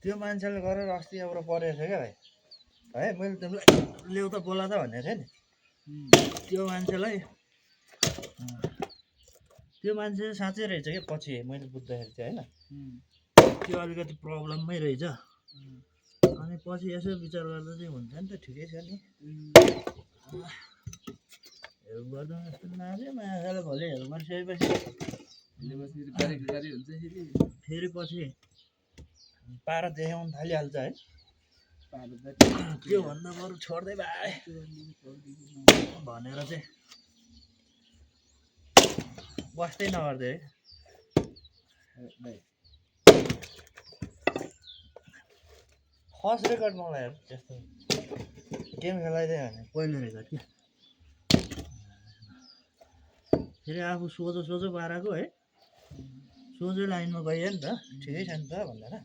त्यो मान्छेले गरेर अस्ति अब परेको थियो क्या भाइ है मैले तिमीलाई ल्याउ त बोला त भनेको थिएँ नि त्यो मान्छेलाई त्यो मान्छे साँच्चै रहेछ क्या पछि मैले बुझ्दाखेरि चाहिँ होइन त्यो अलिकति प्रब्लममै रहेछ अनि पछि यसो विचार गर्दा चाहिँ हुन्छ नि त ठिकै छ नि हेल्प गर्दा जस्तो लाग्यो मान्छेलाई भोलि हेल्प गरिसकेपछि फेरि पछि पारा देखाउनु थालिहाल्छ है त्योभन्दा बरु छोड्दै भाइ भनेर चाहिँ बस्दै नगर्दै है फर्स्ट रेकर्ड मलाई हेर त्यस्तो गेम खेलाइदियो भने पहिलो रेकर्ड क्या फेरि आफू सोझो सोझो पाराको है सोझो लाइनमा गयो नि त ठिकै छ नि त भनेर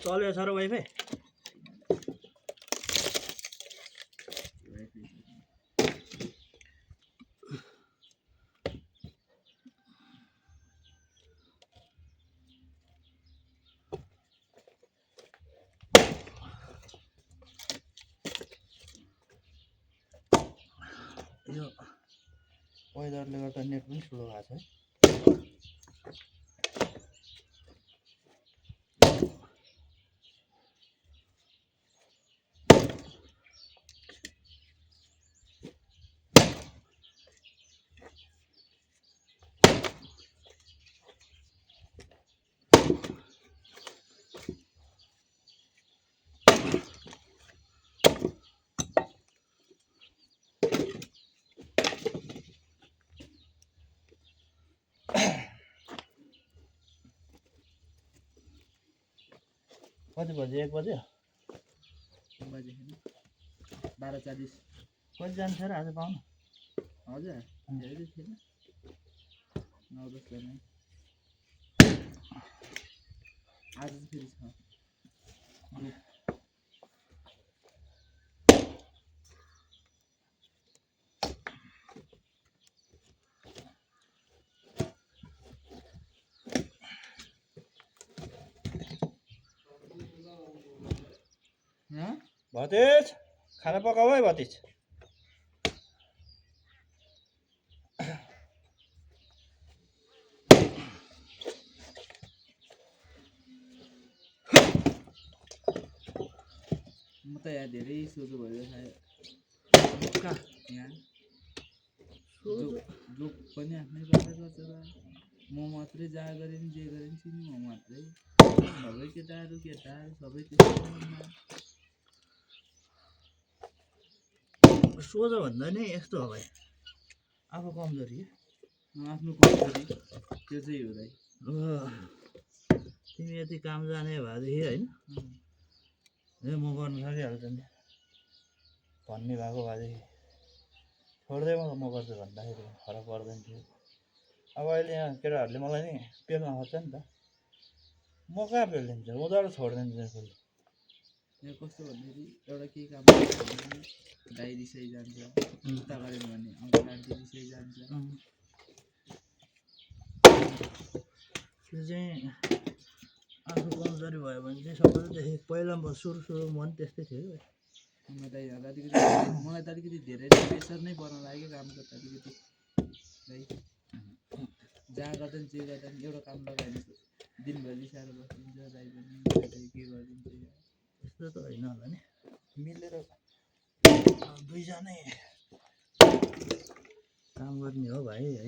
चल्यो छ र वाइफाई यो वेदरले गर्दा नेट पनि स्लो भएको छ है कति बज्यो 1 बज्यो 12:40 कति जान्छ र आज पाउनु हजुर धेरै थिएन 9-10 जना आज फेरि छ भतिज खाना पकाऊ है भतिज म त यहाँ धेरै सोझो भयो कहाँ यहाँ जो पनि आफ्नै पारा गर्छ म मात्रै जहाँ गरे नि जे गरे नि चिनी म मात्रै सबै केटाहरू सबै त्यस्तो सोझो भन्दा नि यस्तो हो भाइ आफू कमजोरी आफ्नो कमजोरी त्यो चाहिँ हो भाइ तिमी यति काम जाने भएदेखि होइन ए म गर्नु सकिहाल्छु नि भन्ने भएको भएदेखि छोड्दै म गर्छु भन्दाखेरि फरक पर्दैन थियो अब अहिले यहाँ केटाहरूले मलाई नि पेल्न खोज्छ नि त म कहाँ पेलिदिन्छु म त छोडिदिन्छु फुल यहाँ कस्तो भन्दाखेरि एउटा केही काम गाई रिसाइ जान्छ उता गऱ्यो भने अङ्कल आन्टी रिसाइ जान्छ त्यो चाहिँ आफू कमजोरी भयो भने चाहिँ सबैले देखेँ पहिला सुरु मन त्यस्तै थियो मलाई त अलिकति धेरै प्रेसर नै पर्न लाग्यो कामको त अलिकति है जहाँ गर्दा नि जे गर्दा नि एउटा काम लगायो भने दिनभरि साह्रो बसिदिन्छ दाइ पनि के गरिदिन्छ त्यस्तो त होइन होला नि मिलेर दुईजनै काम गर्ने हो भाइ है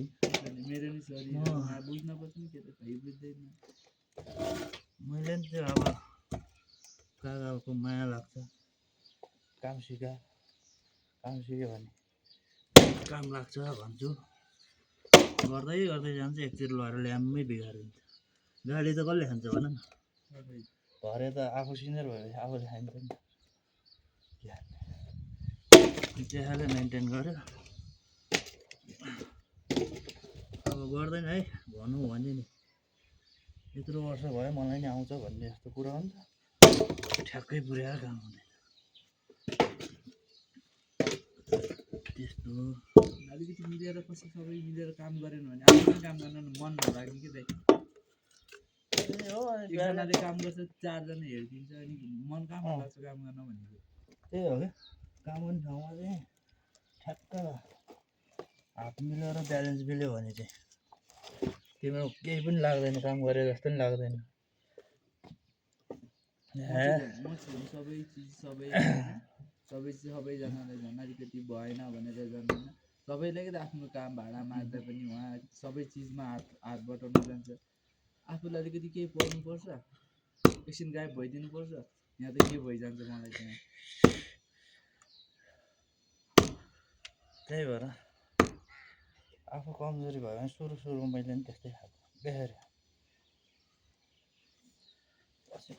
मेरो नि सरी बुझ्न पर्छ नि के त भाइ बुझ्दैन मैले नि त्यो अब काकाको माया लाग्छ काम सिक्यो भने काम लाग्छ भन्छु गर्दै गर्दै जान्छ एकतिर लगाएर ल्याम्मै बिगारिन्छ गाडी त कसले खान्छ भन न भरे त आफू सिनियर भयो आफूले खाइन्छ नि त्यहाँले मेन्टेन गर्यो अब गर्दैन है भनौँ भने नि यत्रो वर्ष भयो मलाई नि आउँछ भन्ने जस्तो कुरा हुन्छ ठ्याक्कै पुर्याएर काम हुँदैन त्यस्तो अलिकति मिलेर पछि सबै मिलेर काम गरेन भने आफ्नो काम गर्न मन नलाग्ने कि दाइ हो एकजनाले काम गर्छ चारजना हेरिदिन्छ अनि मन कहाँ लाग्छ काम गर्न भनेको त्यही हो क्या काम गर्ने ठाउँमा चाहिँ ठ्याक्क हात मिल्यो र ब्यालेन्स मिल्यो भने चाहिँ तिम्रो केही पनि लाग्दैन काम गरे जस्तो पनि लाग्दैन म चाहिँ सबै चिज सबैजनालाई झन् अलिकति भएन भनेर झन् होइन सबैलाई त आफ्नो काम भाडा माग्दा पनि उहाँ सबै चिजमा हात बटाउनु जान्छ आफूलाई अलिकति केही पर्नुपर्छ एकछिन गायब भइदिनुपर्छ यहाँ त के भइजान्छ मलाई त्यहाँ त्यही भएर आफू कमजोरी भयो भने सुरुमा मैले पनि त्यस्तै खाएको देखेर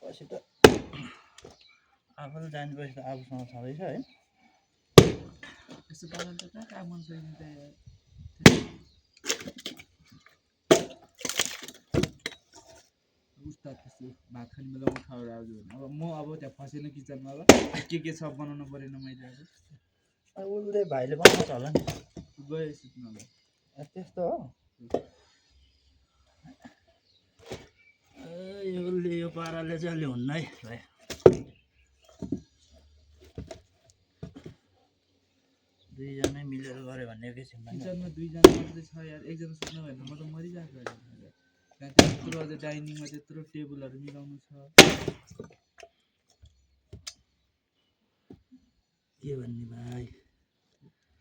पछि त आफूले जानेपछि त आफूसँग छँदैछ है यस्तो पाराले त कहाँ काम गर्न सकिन्छ यार उस्ताद त्यस्तो भात खाने बेला उठाएर आउँछु भने अब म त्यहाँ फसेन किचनमा अब के छ बनाउनु परेन मैले अब उसले भाइले बनाउँछ होला नि गयो सुत्नु अब त्यस्तो हो उसले यो पाराले चाहिँ अलि हुन्न है भाइ दुईजनै मिलेर गऱ्यो भने एकैछिनमा किचनमा दुईजना मात्रै छ यार एकजना सुत्नु भयो भने म त मरिरहेको त्यहाँ त्यत्रो अझ डाइनिङमा त्यत्रो टेबलहरू मिलाउनु छ के भन्ने भाइ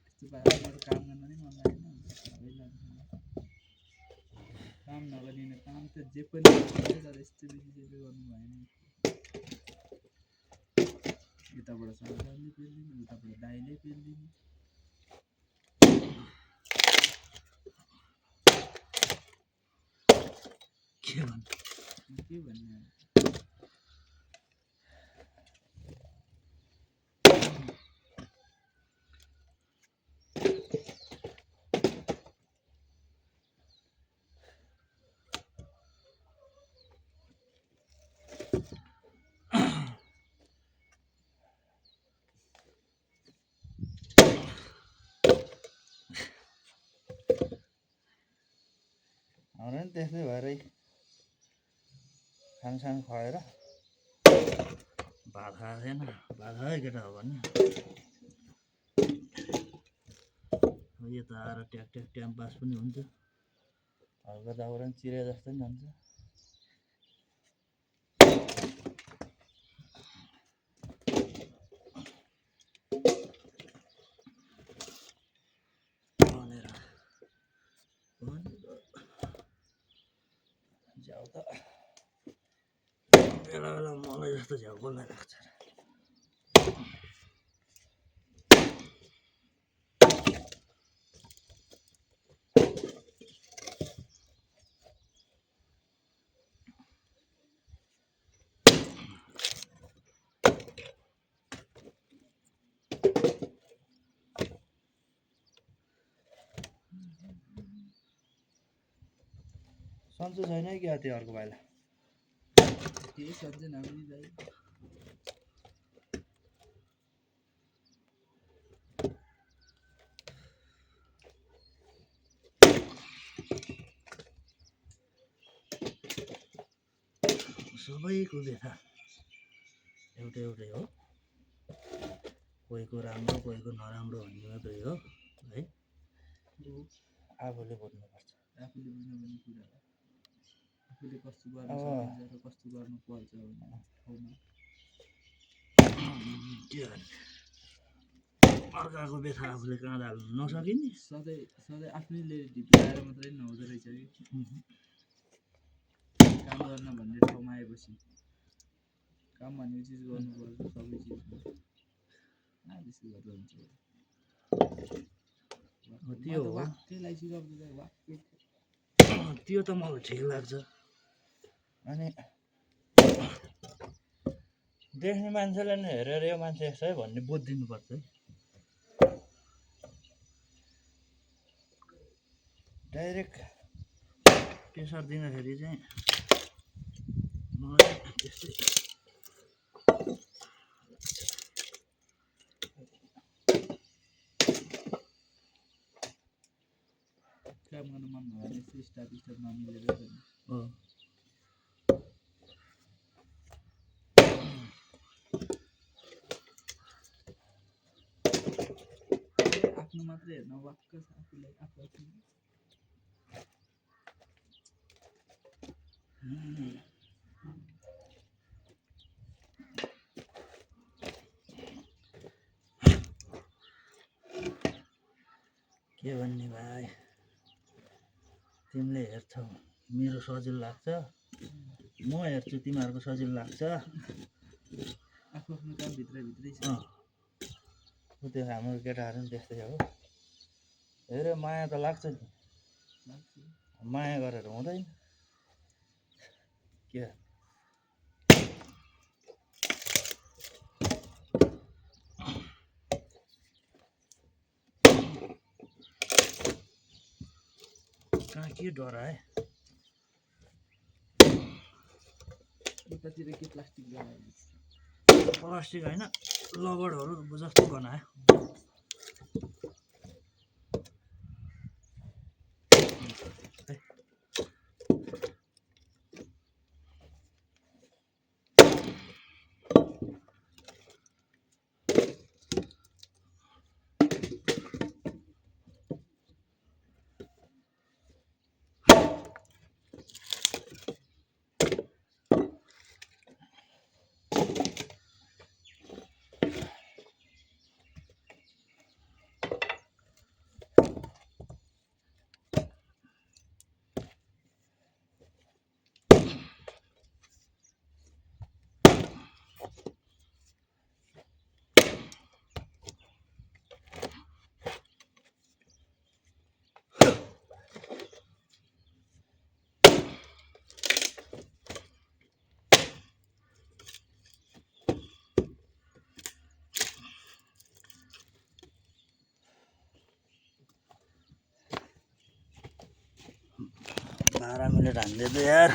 यस्तो पाराले मेरो काम गर्न नै मन लागेन काम नगरिने काम त जे पनि तर यस्तो बेसी चाहिँ गर्नु भएन यताबाट सरकारले पेल्दिनु उताबाट दाइले पेल्दिनु के भन्ने हाम्रो पनि त्यस्तै भएरै खानसान खुवाएर भात खाएको थिएन भात खायो केटा हो भने यता आएर ट्याक टाइम पास पनि हुन्छ हल्का दाउरा पनि चिरे जस्तो पनि हुन्छ झ्याउ त बेला बेला मलाई जस्तो झ्याउ कसलाई लाग्छ सन्चो छैन कि त्यो अर्को भाइलाई केही सन्चै नगरी दाइ सबैको व्यथा एउटै हो कोहीको राम्रो कोहीको नराम्रो भन्ने मात्रै हो है आफूले बुझ्नुपर्छ आफूले बुझ्नुपर्ने कुरा हो आफूले कस्तो गर्न सकिन्छ र कस्तो गर्नुपर्छ भन्ने ठाउँमा के गर्ने अर्काको व्यथा आफूले कहाँ हाल्नु नसकिने सधैँ आफ्नै ढिप्लाएर मात्रै नहुँदो रहेछ कि काम गर्न भन्ने ठाउँमा आएपछि काम भन्ने चिज गर्नुपर्छ सबै चिजमा त्यस्तो गर्दा हुन्छ त्यो हो वाक्कै लागिसक्यो वाक्कै त्यो त मलाई ठिक लाग्छ अनि देख्ने मान्छेले नै हेरेर यो मान्छे यस्तो है भन्ने बुझिदिनुपर्छ है। डाइरेक्ट प्रेसर दिँदाखेरि चाहिँ मलाई त्यस्तै काम गर्न मन भयो भने यस्तो स्टाफ नमिलेर पनि हो। आफ्नो मात्रै हेर्न वाक्क छ आफूलाई आफू के भन्ने भाइ, तिमीले हेर्छौ मेरो सजिलो लाग्छ, म हेर्छु तिमीहरूको सजिलो लाग्छ। आफ्नो काम भित्रै छ। त्यो हाम्रो केटाहरू पनि त्यस्तै हो। हेरे माया त लाग्छ नि, माया गरेर हुँदैन के। कहाँ के डराए यतातिर के प्लास्टिक लगायो प्लास्टिक होइन लबडहरू जस्तो बनायो। बाह्र मिनट हान्दै यार।